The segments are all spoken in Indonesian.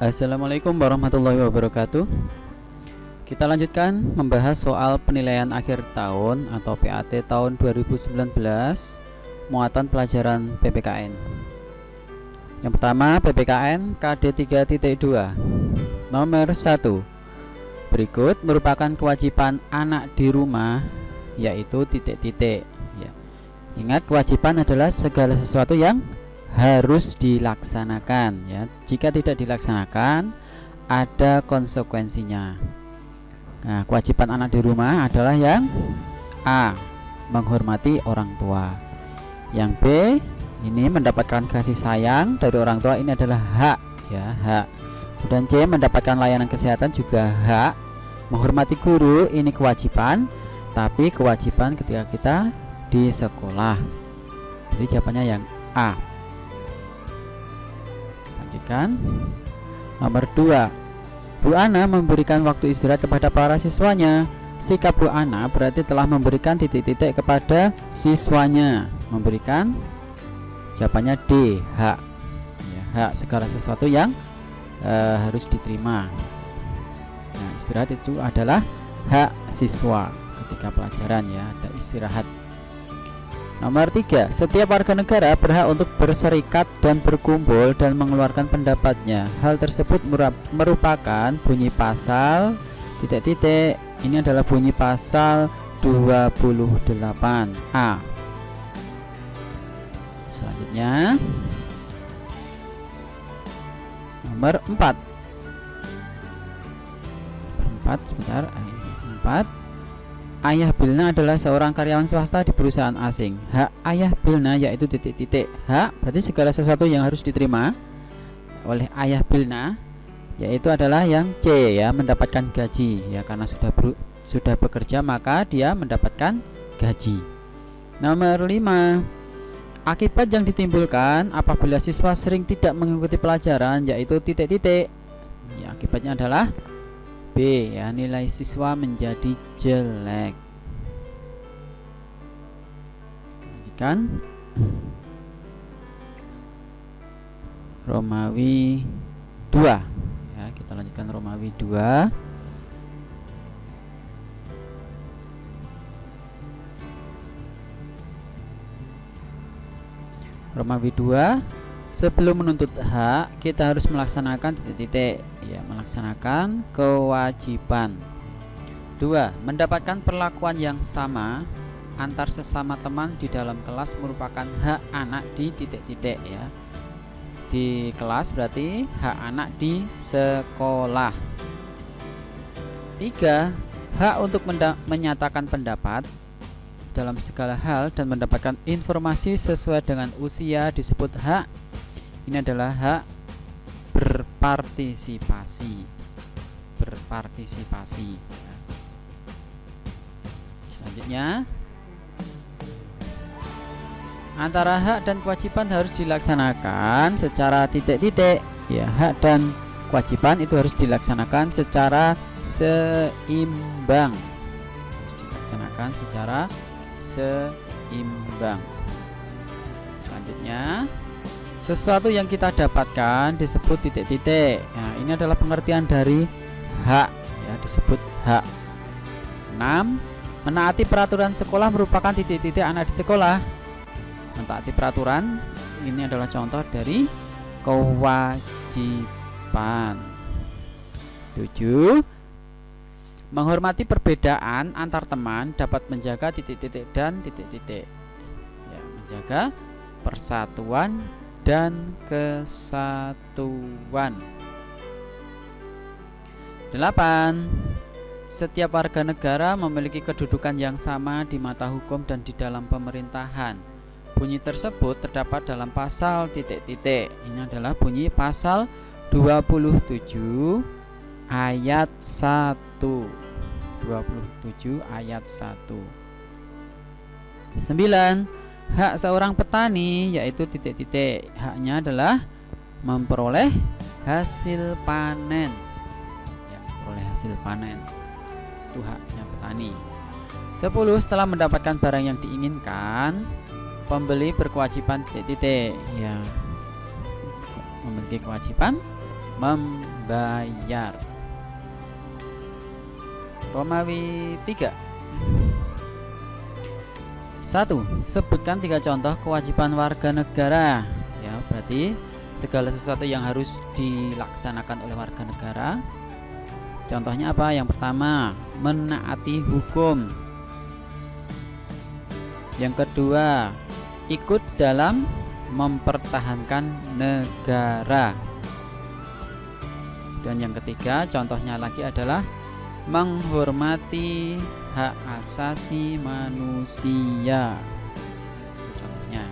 Assalamualaikum warahmatullahi wabarakatuh. Kita lanjutkan membahas soal penilaian akhir tahun atau PAT tahun 2019, muatan pelajaran PPKN. Yang pertama, PPKN KD 3.2. Nomor 1. Berikut merupakan kewajiban anak di rumah, yaitu titik-titik ya. Ingat, kewajiban adalah segala sesuatu yang harus dilaksanakan ya. Jika tidak dilaksanakan, ada konsekuensinya. Nah, kewajiban anak di rumah adalah yang A, menghormati orang tua. Yang B, ini mendapatkan kasih sayang dari orang tua, ini adalah hak ya, hak. Dan C, mendapatkan layanan kesehatan juga hak. Menghormati guru ini kewajiban, tapi kewajiban ketika kita di sekolah. Jadi jawabannya yang A. Lanjutkan. Nomor 2. Bu Ana memberikan waktu istirahat kepada para siswanya. Sikap Bu Ana berarti telah memberikan titik-titik kepada siswanya. Memberikan, jawabannya D, hak ya, hak segala sesuatu yang harus diterima. Nah, istirahat itu adalah hak siswa ketika pelajaran ya, ada istirahat. Nomor 3. Setiap warga negara berhak untuk berserikat dan berkumpul dan mengeluarkan pendapatnya. Hal tersebut merupakan bunyi pasal titik-titik. Ini adalah bunyi pasal 28A. Selanjutnya nomor 4. Sebentar. 4. Ayah Bilna adalah seorang karyawan swasta di perusahaan asing. Hak ayah Bilna yaitu titik-titik. Hak berarti segala sesuatu yang harus diterima oleh ayah Bilna, yaitu adalah yang C ya, mendapatkan gaji ya, karena sudah bekerja maka dia mendapatkan gaji. Nomor 5. Akibat yang ditimbulkan apabila siswa sering tidak mengikuti pelajaran yaitu titik-titik. Ya, akibatnya adalah B ya, nilai siswa menjadi jelek. Lanjutkan. Romawi 2 ya, kita lanjutkan Romawi 2. Romawi 2. Sebelum menuntut hak, kita harus melaksanakan titik-titik ya, melaksanakan kewajiban. 2. Mendapatkan perlakuan yang sama antar sesama teman di dalam kelas merupakan hak anak di titik-titik ya. Di kelas berarti hak anak di sekolah. 3. Hak untuk menyatakan pendapat dalam segala hal dan mendapatkan informasi sesuai dengan usia disebut hak. Ini adalah hak berpartisipasi. Selanjutnya, antara hak dan kewajiban harus dilaksanakan secara titik-titik ya. Hak dan kewajiban itu harus dilaksanakan secara seimbang. Selanjutnya, sesuatu yang kita dapatkan disebut titik-titik. Nah, ini adalah pengertian dari hak ya, disebut hak. 6. Menaati peraturan sekolah merupakan titik-titik anak di sekolah. Mentaati peraturan ini adalah contoh dari kewajiban. 7. Menghormati perbedaan antar teman dapat menjaga titik-titik dan titik-titik ya, menjaga persatuan dan kesatuan. 8. Setiap warga negara memiliki kedudukan yang sama di mata hukum dan di dalam pemerintahan. Bunyi tersebut terdapat dalam pasal titik-titik. Ini adalah bunyi pasal 27 ayat 1. 27 ayat 1. 9. Hak seorang petani yaitu titik-titik. Haknya adalah memperoleh hasil panen ya, memperoleh hasil panen. Itu haknya petani. 10. Setelah mendapatkan barang yang diinginkan, pembeli berkewajiban titik-titik ya, memiliki kewajiban membayar. Romawi 3. 1. Sebutkan 3 contoh kewajiban warga negara. Ya, berarti segala sesuatu yang harus dilaksanakan oleh warga negara. Contohnya apa? Yang pertama, menaati hukum. Yang kedua, ikut dalam mempertahankan negara. Dan yang ketiga, contohnya lagi adalah menghormati hak asasi manusia. Itu contohnya.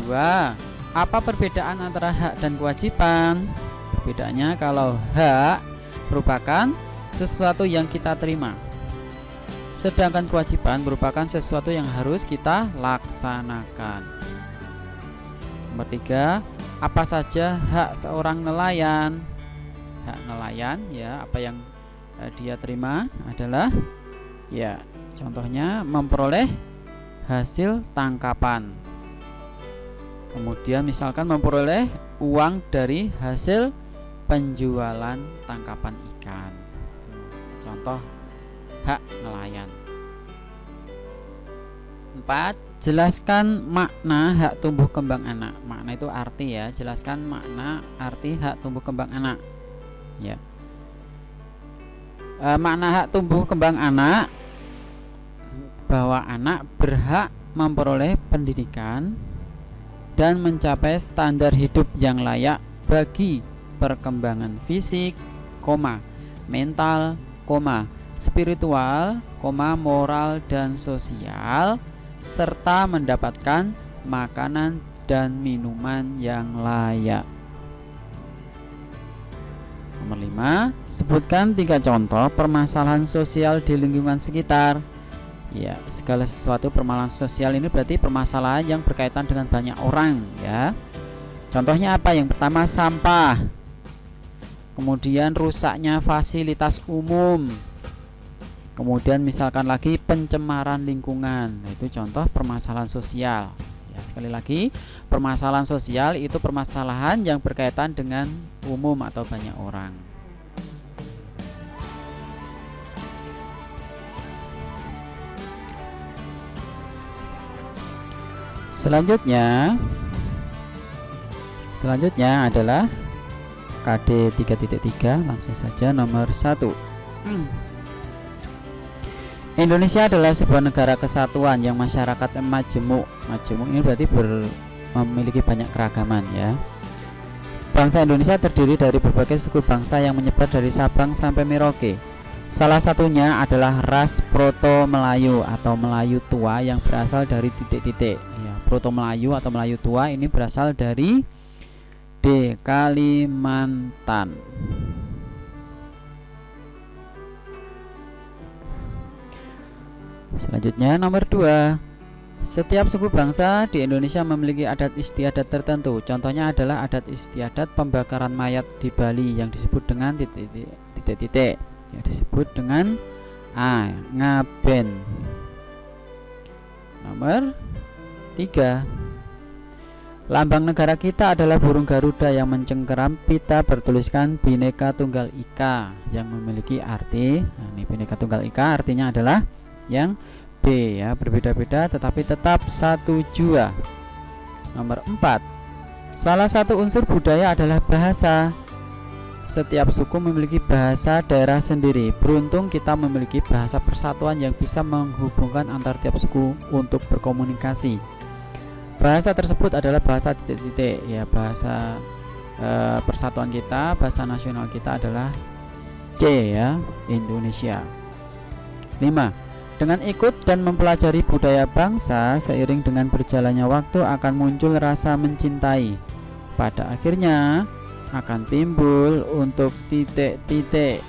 2. Apa perbedaan antara hak dan kewajiban? Perbedaannya kalau hak merupakan sesuatu yang kita terima, sedangkan kewajiban merupakan sesuatu yang harus kita laksanakan. Nomor 3, apa saja hak seorang nelayan? Hak nelayan, ya, apa yang dia terima adalah, ya, contohnya memperoleh hasil tangkapan. Kemudian misalkan memperoleh uang dari hasil penjualan tangkapan ikan. Contoh hak nelayan. 4. Jelaskan makna hak tumbuh kembang anak. Makna itu arti, ya. Jelaskan makna arti hak tumbuh kembang anak. Ya. Makna hak tumbuh kembang anak, bahwa anak berhak memperoleh pendidikan dan mencapai standar hidup yang layak bagi perkembangan fisik, mental, spiritual, moral dan sosial, serta mendapatkan makanan dan minuman yang layak. Nomor 5, sebutkan 3 contoh permasalahan sosial di lingkungan sekitar. Ya, segala sesuatu permasalahan sosial ini berarti permasalahan yang berkaitan dengan banyak orang, ya. Contohnya apa? Yang pertama, sampah. Kemudian rusaknya fasilitas umum. Kemudian misalkan lagi pencemaran lingkungan. Nah, itu contoh permasalahan sosial. Ya, sekali lagi, permasalahan sosial itu permasalahan yang berkaitan dengan umum atau banyak orang. Selanjutnya adalah KD 3.3. Langsung saja nomor 1. Indonesia adalah sebuah negara kesatuan yang masyarakat majemuk. Majemuk ini berarti memiliki banyak keragaman, ya. Bangsa Indonesia terdiri dari berbagai suku bangsa yang menyebar dari Sabang sampai Merauke. Salah satunya adalah ras Proto Melayu atau Melayu tua yang berasal dari titik-titik. Ya, Proto Melayu atau Melayu tua ini berasal dari D. Kalimantan. Selanjutnya nomor 2. Setiap suku bangsa di Indonesia memiliki adat istiadat tertentu. Contohnya adalah adat istiadat pembakaran mayat di Bali yang disebut dengan titik-titik. Ya, disebut dengan ngaben. Nomor 3. Lambang negara kita adalah burung Garuda yang mencengkeram pita bertuliskan Bhinneka Tunggal Ika yang memiliki arti. Nah, ini Bhinneka Tunggal Ika artinya adalah yang B, ya, berbeda-beda tetapi tetap satu jua. Nomor 4. Salah satu unsur budaya adalah bahasa. Setiap suku memiliki bahasa daerah sendiri. Beruntung kita memiliki bahasa persatuan yang bisa menghubungkan antar tiap suku untuk berkomunikasi. Bahasa tersebut adalah bahasa titik-titik, ya. Bahasa persatuan kita, bahasa nasional kita adalah C, ya, Indonesia. 5. Dengan ikut dan mempelajari budaya bangsa, seiring dengan berjalannya waktu akan muncul rasa mencintai. Pada akhirnya akan timbul untuk titik-titik,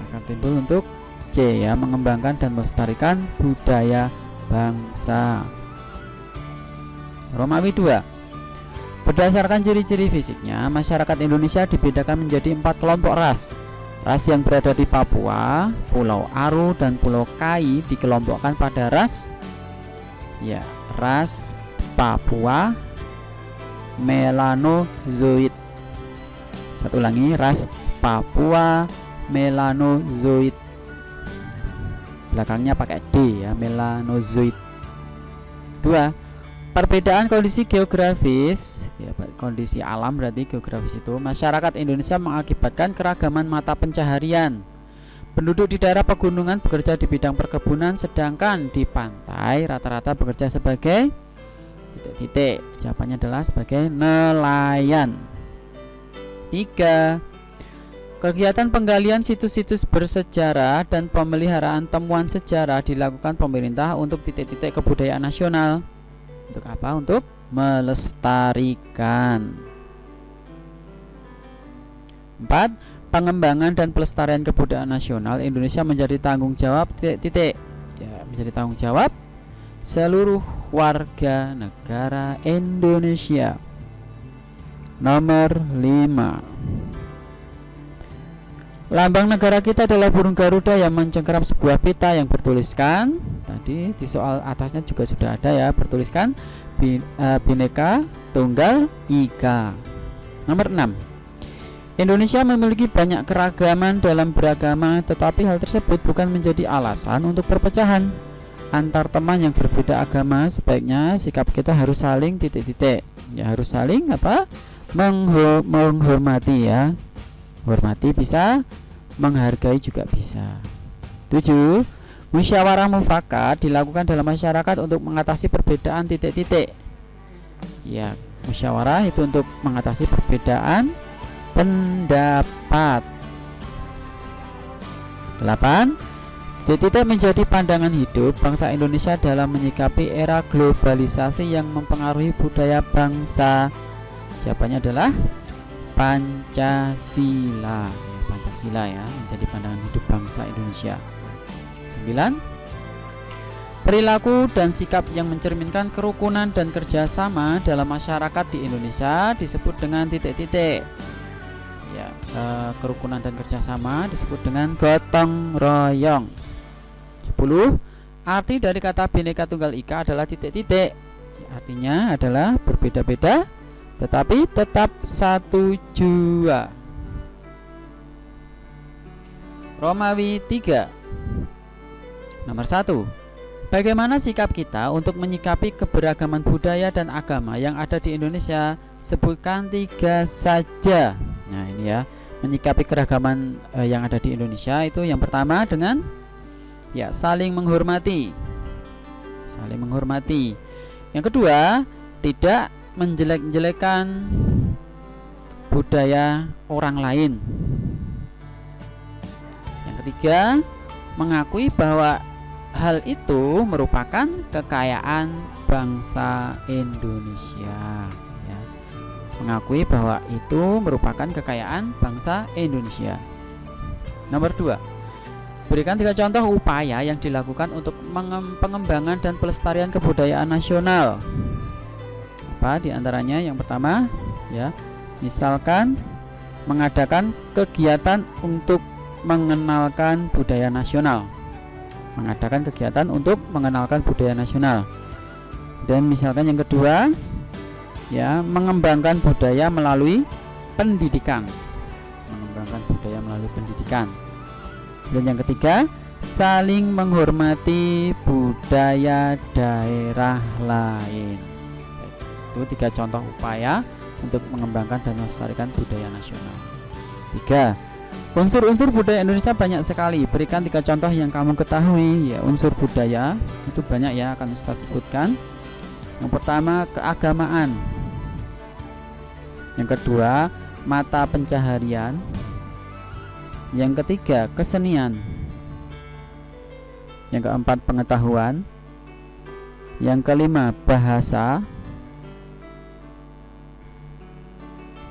akan timbul untuk C, ya, mengembangkan dan melestarikan budaya bangsa. Romawi 2. Berdasarkan ciri-ciri fisiknya, masyarakat Indonesia dibedakan menjadi 4 kelompok ras. Ras yang berada di Papua, Pulau Aru, dan Pulau Kai dikelompokkan pada ras, ya, ras Papua Melanozoid. Satu ulangi, ras Papua Melanozoid. Belakangnya pakai D ya, Melanozoid. 2. Perbedaan kondisi geografis ya, kondisi alam berarti geografis itu. Masyarakat Indonesia mengakibatkan keragaman mata pencaharian. Penduduk di daerah pegunungan bekerja di bidang perkebunan, sedangkan di pantai rata-rata bekerja sebagai titik-titik. Jawabannya adalah sebagai nelayan. 3. Kegiatan penggalian situs-situs bersejarah dan pemeliharaan temuan sejarah dilakukan pemerintah untuk titik-titik kebudayaan nasional. Untuk apa? Untuk melestarikan. 4. Pengembangan dan pelestarian kebudayaan nasional Indonesia menjadi tanggung jawab titik-titik. Ya, menjadi tanggung jawab seluruh warga negara Indonesia. Nomor 5. Lambang negara kita adalah burung Garuda yang mencengkeram sebuah pita yang bertuliskan, tadi di soal atasnya juga sudah ada ya, bertuliskan Bhinneka Tunggal Ika. Nomor 6. Indonesia memiliki banyak keragaman dalam beragama, tetapi hal tersebut bukan menjadi alasan untuk perpecahan antar teman yang berbeda agama. Sebaiknya sikap kita harus saling titik-titik. Ya, harus saling apa? Menghormati ya. Hormati bisa, menghargai juga bisa. 7. Musyawarah mufakat dilakukan dalam masyarakat untuk mengatasi perbedaan titik-titik. Ya, musyawarah itu untuk mengatasi perbedaan pendapat. 8. Titik-titik menjadi pandangan hidup bangsa Indonesia dalam menyikapi era globalisasi yang mempengaruhi budaya bangsa. Jawabannya adalah Pancasila. Pancasila ya, menjadi pandangan hidup bangsa Indonesia. 9. Perilaku dan sikap yang mencerminkan kerukunan dan kerjasama dalam masyarakat di Indonesia disebut dengan titik-titik. Ya, kerukunan dan kerjasama disebut dengan gotong royong. 10. Arti dari kata Bhinneka Tunggal Ika adalah titik-titik. Artinya adalah berbeda-beda tetapi tetap satu jua. Romawi 3. Nomor 1. Bagaimana sikap kita untuk menyikapi keberagaman budaya dan agama yang ada di Indonesia? Sebutkan 3 saja. Nah ini ya, menyikapi keragaman yang ada di Indonesia itu yang pertama dengan ya saling menghormati. Saling menghormati. Yang kedua, tidak menjelek-jelekan budaya orang lain. Yang ketiga, mengakui bahwa hal itu merupakan kekayaan bangsa Indonesia ya. Mengakui bahwa itu merupakan kekayaan bangsa Indonesia. Nomor 2. Berikan 3 contoh upaya yang dilakukan untuk pengembangan dan pelestarian kebudayaan nasional. Apa di antaranya? Yang pertama ya, misalkan mengadakan kegiatan untuk mengenalkan budaya nasional. Mengadakan kegiatan untuk mengenalkan budaya nasional. Dan misalkan yang kedua ya, mengembangkan budaya melalui pendidikan. Mengembangkan budaya melalui pendidikan. Dan yang ketiga, saling menghormati budaya daerah lain. Itu 3 contoh upaya untuk mengembangkan dan melestarikan budaya nasional. 3. Unsur-unsur budaya Indonesia banyak sekali. Berikan 3 contoh yang kamu ketahui ya. Unsur budaya itu banyak ya, akan Ustaz sebutkan. Yang pertama, keagamaan. Yang kedua, mata pencaharian. Yang ketiga, kesenian. Yang keempat, pengetahuan. Yang kelima, bahasa.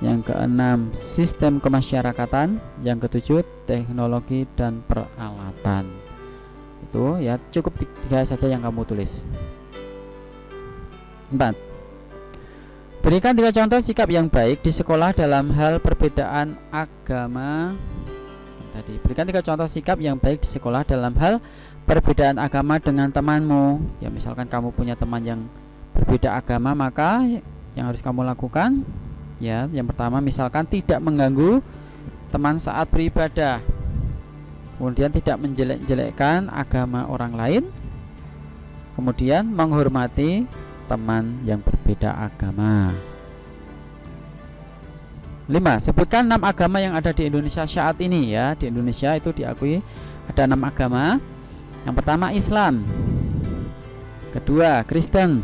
Yang keenam, sistem kemasyarakatan. Yang ketujuh, teknologi dan peralatan. Itu ya, cukup 3 saja yang kamu tulis. 4. Berikan 3 contoh sikap yang baik di sekolah dalam hal perbedaan agama. Tadi berikan 3 contoh sikap yang baik di sekolah dalam hal perbedaan agama dengan temanmu. Ya, misalkan kamu punya teman yang berbeda agama, maka yang harus kamu lakukan Ya, yang pertama misalkan tidak mengganggu teman saat beribadah. Kemudian tidak menjelek-jelekkan agama orang lain. Kemudian menghormati teman yang berbeda agama. 5. Sebutkan 6 agama yang ada di Indonesia saat ini ya. Di Indonesia itu diakui ada 6 agama. Yang pertama Islam. Kedua Kristen.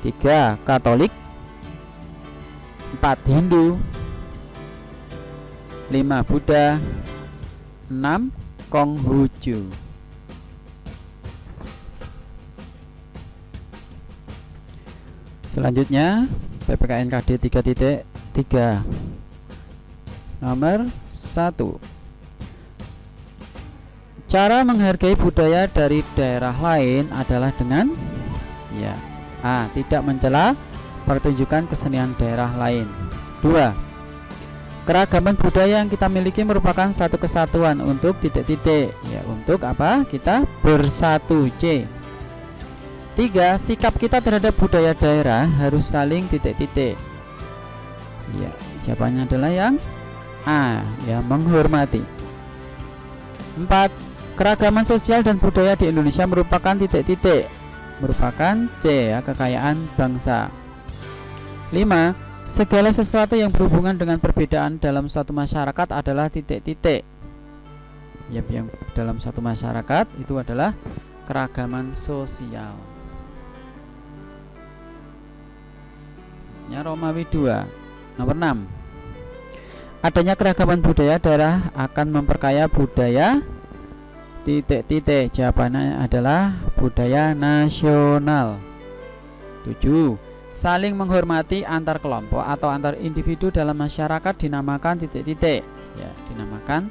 3 Katolik. 4 Hindu. 5 Buddha. 6 Konghucu. Selanjutnya PPKN KD 3.3 nomor 1. Cara menghargai budaya dari daerah lain adalah dengan A. Tidak mencela pertunjukan kesenian daerah lain. 2. Keragaman budaya yang kita miliki merupakan satu kesatuan untuk titik-titik. Ya, untuk apa? Kita bersatu. C. 3. Sikap kita terhadap budaya daerah harus saling titik-titik. Ya, jawabannya adalah yang A, ya, menghormati. 4. Keragaman sosial dan budaya di Indonesia merupakan titik-titik. Merupakan C, ya, kekayaan bangsa. 5. Segala sesuatu yang berhubungan dengan perbedaan dalam suatu masyarakat adalah titik-titik. Ya, yang dalam satu masyarakat itu adalah keragaman sosial. Romawi 2 nomor 6. Adanya keragaman budaya daerah akan memperkaya budaya titik-titik. Jawabannya adalah budaya nasional. 7. Saling menghormati antar kelompok atau antar individu dalam masyarakat dinamakan titik-titik. Ya, dinamakan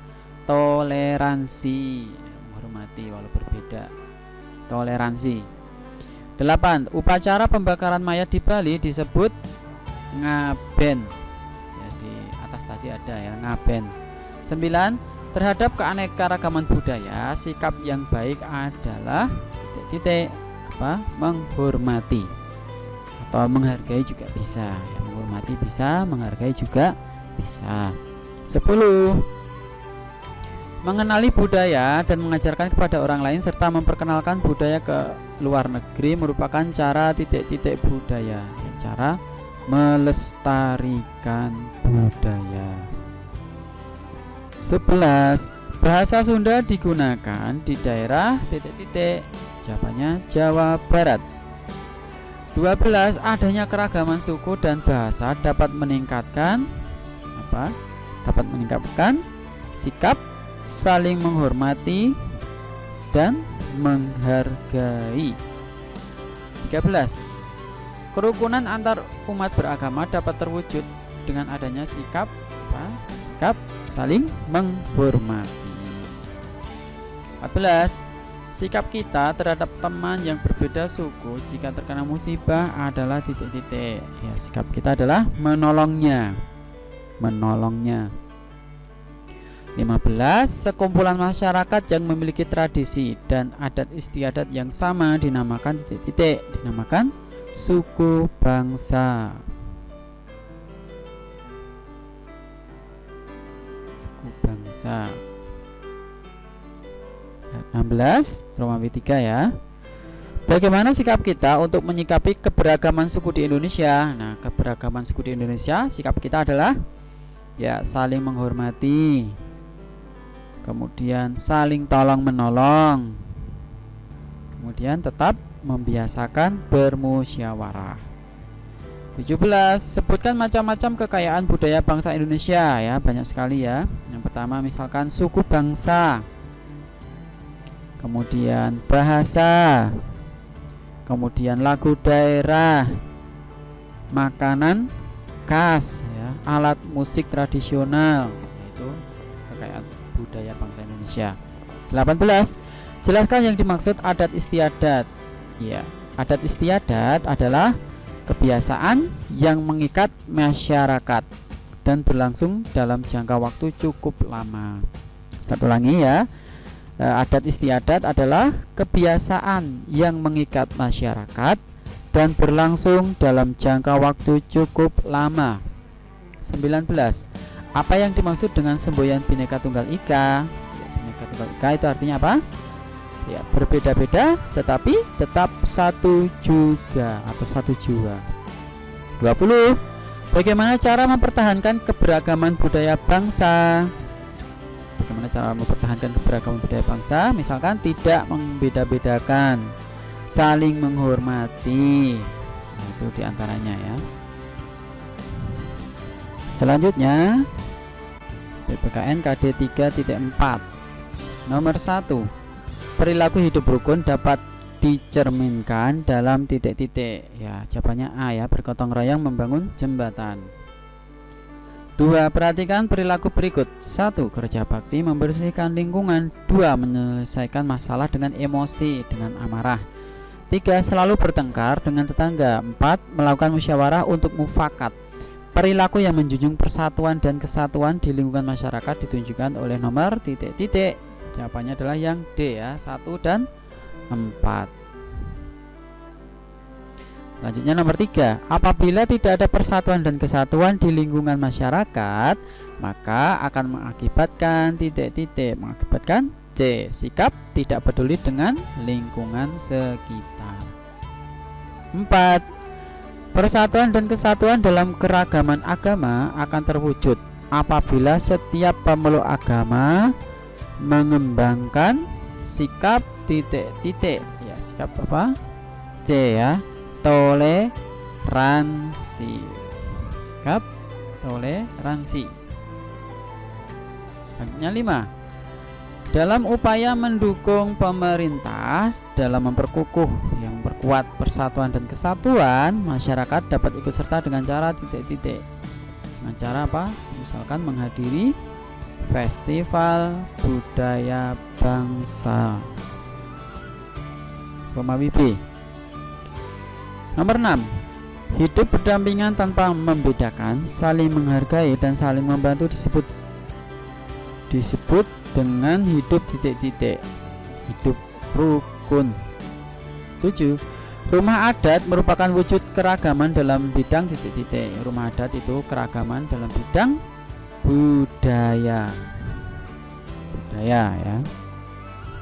toleransi. Menghormati walau berbeda. Toleransi. 8. Upacara pembakaran mayat di Bali disebut ngaben. Ya, di atas tadi ada ya, ngaben. 9. Terhadap keanekaragaman budaya, sikap yang baik adalah titik-titik apa? Menghormati. Atau menghargai juga bisa ya, menghormati bisa, menghargai juga bisa. 10. Mengenali budaya dan mengajarkan kepada orang lain serta memperkenalkan budaya ke luar negeri merupakan cara titik-titik budaya ya, cara melestarikan budaya. 11. Bahasa Sunda digunakan di daerah titik-titik. Jawabannya Jawa Barat. 12. Adanya keragaman suku dan bahasa dapat meningkatkan apa? Dapat meningkatkan sikap saling menghormati dan menghargai. 13. Kerukunan antar umat beragama dapat terwujud dengan adanya sikap apa? Sikap saling menghormati. 14. Sikap kita terhadap teman yang berbeda suku jika terkena musibah adalah titik-titik. Ya, sikap kita adalah menolongnya. Menolongnya. 15. Sekumpulan masyarakat yang memiliki tradisi dan adat istiadat yang sama dinamakan titik-titik. Dinamakan suku bangsa. Suku bangsa. 16. Romawi 3 ya. Bagaimana sikap kita untuk menyikapi keberagaman suku di Indonesia? Nah, keberagaman suku di Indonesia, sikap kita adalah ya saling menghormati. Kemudian saling tolong menolong. Kemudian tetap membiasakan bermusyawarah. 17. Sebutkan macam-macam kekayaan budaya bangsa Indonesia ya, banyak sekali ya. Yang pertama misalkan suku bangsa. Kemudian bahasa, kemudian lagu daerah, makanan khas ya, alat musik tradisional, yaitu kekayaan budaya bangsa Indonesia. 18. Jelaskan yang dimaksud adat istiadat. Ya, adat istiadat adalah kebiasaan yang mengikat masyarakat dan berlangsung dalam jangka waktu cukup lama. Satu lagi ya. Adat istiadat adalah kebiasaan yang mengikat masyarakat dan berlangsung dalam jangka waktu cukup lama. 19. Apa yang dimaksud dengan semboyan Bhinneka Tunggal Ika? Ya, Bhinneka Tunggal Ika itu artinya apa? Ya, berbeda-beda tetapi tetap satu juga atau satu jua. 20. Bagaimana cara mempertahankan keberagaman budaya bangsa? Bagaimana cara mempertahankan keberagaman budaya bangsa? Misalkan tidak membeda-bedakan, saling menghormati. Nah, itu diantaranya ya. Selanjutnya PPKN KD 3.4 nomor 1. Perilaku hidup rukun dapat dicerminkan dalam titik-titik. Ya, jawabannya A ya, bergotong royong membangun jembatan. 2. Perhatikan perilaku berikut. 1. Kerja bakti membersihkan lingkungan. 2. Menyelesaikan masalah dengan emosi, dengan amarah. 3. Selalu bertengkar dengan tetangga. 4. Melakukan musyawarah untuk mufakat. Perilaku yang menjunjung persatuan dan kesatuan di lingkungan masyarakat ditunjukkan oleh nomor titik-titik. Jawabannya adalah yang D ya, 1 dan 4. Selanjutnya nomor 3. Apabila tidak ada persatuan dan kesatuan di lingkungan masyarakat, maka akan mengakibatkan titik-titik, mengakibatkan C. Sikap tidak peduli dengan lingkungan sekitar. 4. Persatuan dan kesatuan dalam keragaman agama akan terwujud apabila setiap pemeluk agama mengembangkan sikap titik-titik. Ya, sikap apa? C ya, toleransi. Sikap toleransi. Selanjutnya 5. Dalam upaya mendukung pemerintah dalam memperkukuh yang memperkuat persatuan dan kesatuan, masyarakat dapat ikut serta dengan cara titik-titik. Dengan cara apa? Misalkan menghadiri festival budaya bangsa. Romawi B. Nomor 6. Hidup berdampingan tanpa membedakan, saling menghargai dan saling membantu disebut dengan hidup titik-titik, hidup rukun. 7. Rumah adat merupakan wujud keragaman dalam bidang titik-titik. Rumah adat itu keragaman dalam bidang budaya ya.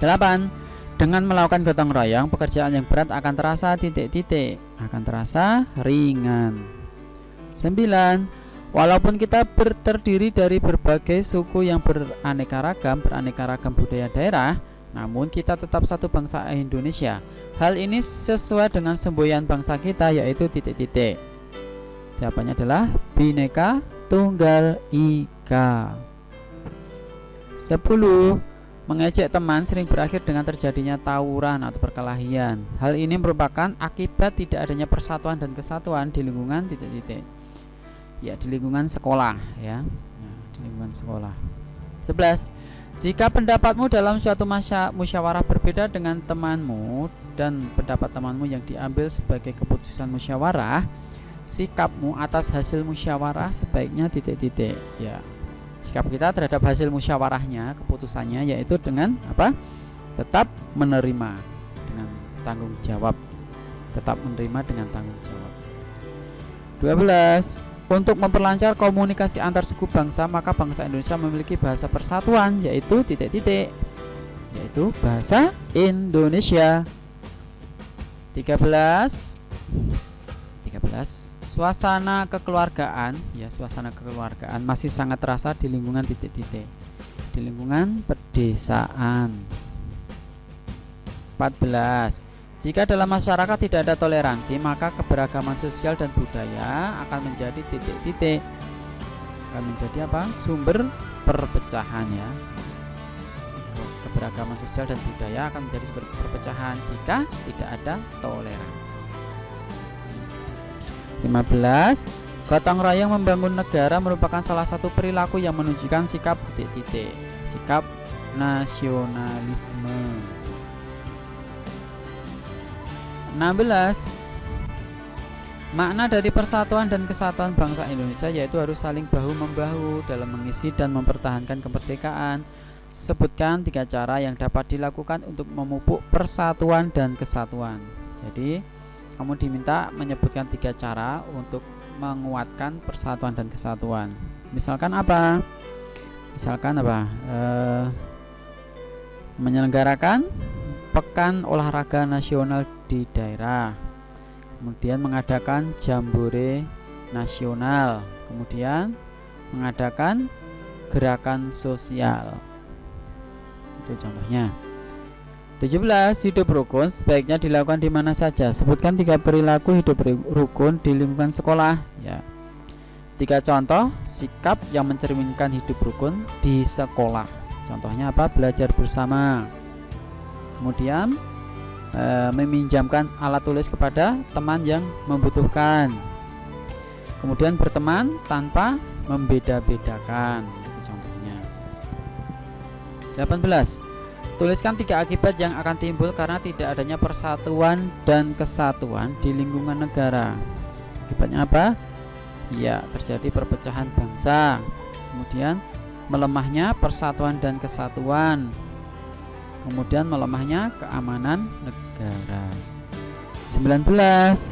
8. Dengan melakukan gotong royong, pekerjaan yang berat akan terasa titik-titik, akan terasa ringan. 9. Walaupun kita terdiri dari berbagai suku yang beraneka ragam budaya daerah, namun kita tetap satu bangsa Indonesia. Hal ini sesuai dengan semboyan bangsa kita, yaitu titik-titik. Jawabannya adalah Bhinneka Tunggal Ika. 10. Mengejek teman sering berakhir dengan terjadinya tawuran atau perkelahian. Hal ini merupakan akibat tidak adanya persatuan dan kesatuan di lingkungan titik-titik. Ya, di lingkungan sekolah ya. Di lingkungan sekolah. 11. Jika pendapatmu dalam suatu musyawarah berbeda dengan temanmu dan pendapat temanmu yang diambil sebagai keputusan musyawarah, sikapmu atas hasil musyawarah sebaiknya titik-titik. Ya, sikap kita terhadap hasil musyawarahnya, keputusannya, yaitu dengan apa? Tetap menerima dengan tanggung jawab. Tetap menerima dengan tanggung jawab. 12. Untuk memperlancar komunikasi antar suku bangsa, maka bangsa Indonesia memiliki bahasa persatuan, yaitu titik-titik, yaitu bahasa Indonesia. 13. Suasana kekeluargaan, ya, suasana kekeluargaan masih sangat terasa di lingkungan titik-titik, di lingkungan pedesaan. 14. Jika dalam masyarakat tidak ada toleransi, maka keberagaman sosial dan budaya akan menjadi titik-titik, akan menjadi apa? Sumber perpecahan ya. Keberagaman sosial dan budaya akan menjadi sumber perpecahan jika tidak ada toleransi. 15. Gotong royong membangun negara merupakan salah satu perilaku yang menunjukkan sikap titik-titik, sikap nasionalisme. 16. Makna dari persatuan dan kesatuan bangsa Indonesia yaitu harus saling bahu-membahu dalam mengisi dan mempertahankan kemerdekaan. Sebutkan 3 cara yang dapat dilakukan untuk memupuk persatuan dan kesatuan. Jadi kamu diminta menyebutkan 3 cara untuk menguatkan persatuan dan kesatuan. Misalkan apa? Menyelenggarakan pekan olahraga nasional di daerah, kemudian mengadakan jambore nasional, kemudian mengadakan gerakan sosial. Itu contohnya. 17. Hidup rukun sebaiknya dilakukan di mana saja. Sebutkan 3 perilaku hidup rukun di lingkungan sekolah, ya. 3 contoh sikap yang mencerminkan hidup rukun di sekolah. Contohnya apa? Belajar bersama, kemudian meminjamkan alat tulis kepada teman yang membutuhkan, kemudian berteman tanpa membeda-bedakan. Itu contohnya. 18. Tuliskan 3 akibat yang akan timbul karena tidak adanya persatuan dan kesatuan di lingkungan negara. Akibatnya apa? Ya, terjadi perpecahan bangsa, kemudian melemahnya persatuan dan kesatuan, kemudian melemahnya keamanan negara. 19.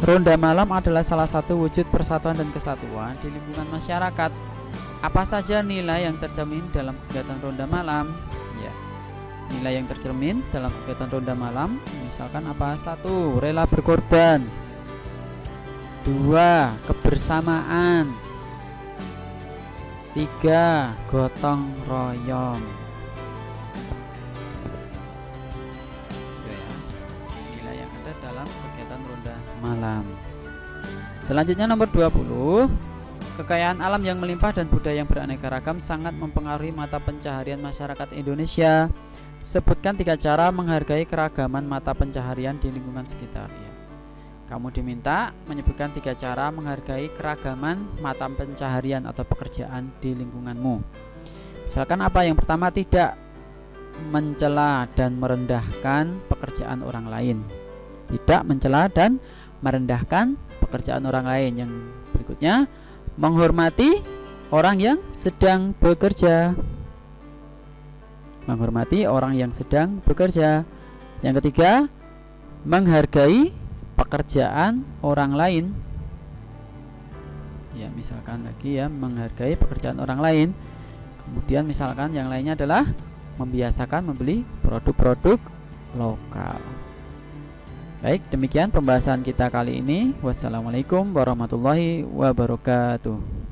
Ronda malam adalah salah satu wujud persatuan dan kesatuan di lingkungan masyarakat. Apa saja nilai yang tercermin dalam kegiatan ronda malam? Ya, nilai yang tercermin dalam kegiatan ronda malam misalkan apa? 1. Rela berkorban. 2. Kebersamaan. 3. Gotong royong. Itu ya, nilai yang ada dalam kegiatan ronda malam. Selanjutnya nomor 20. Kekayaan alam yang melimpah dan budaya yang beraneka ragam sangat mempengaruhi mata pencaharian masyarakat Indonesia. Sebutkan 3 cara menghargai keragaman mata pencaharian di lingkungan sekitar, ya. Kamu diminta menyebutkan 3 cara menghargai keragaman mata pencaharian atau pekerjaan di lingkunganmu. Misalkan apa? Yang pertama, tidak mencela dan merendahkan pekerjaan orang lain. Tidak mencela dan merendahkan pekerjaan orang lain. Yang berikutnya, menghormati orang yang sedang bekerja. Menghormati orang yang sedang bekerja. Yang ketiga, menghargai pekerjaan orang lain. Ya, misalkan lagi ya, menghargai pekerjaan orang lain. Kemudian misalkan yang lainnya adalah membiasakan membeli produk-produk lokal. Baik, demikian pembahasan kita kali ini. Wassalamualaikum warahmatullahi wabarakatuh.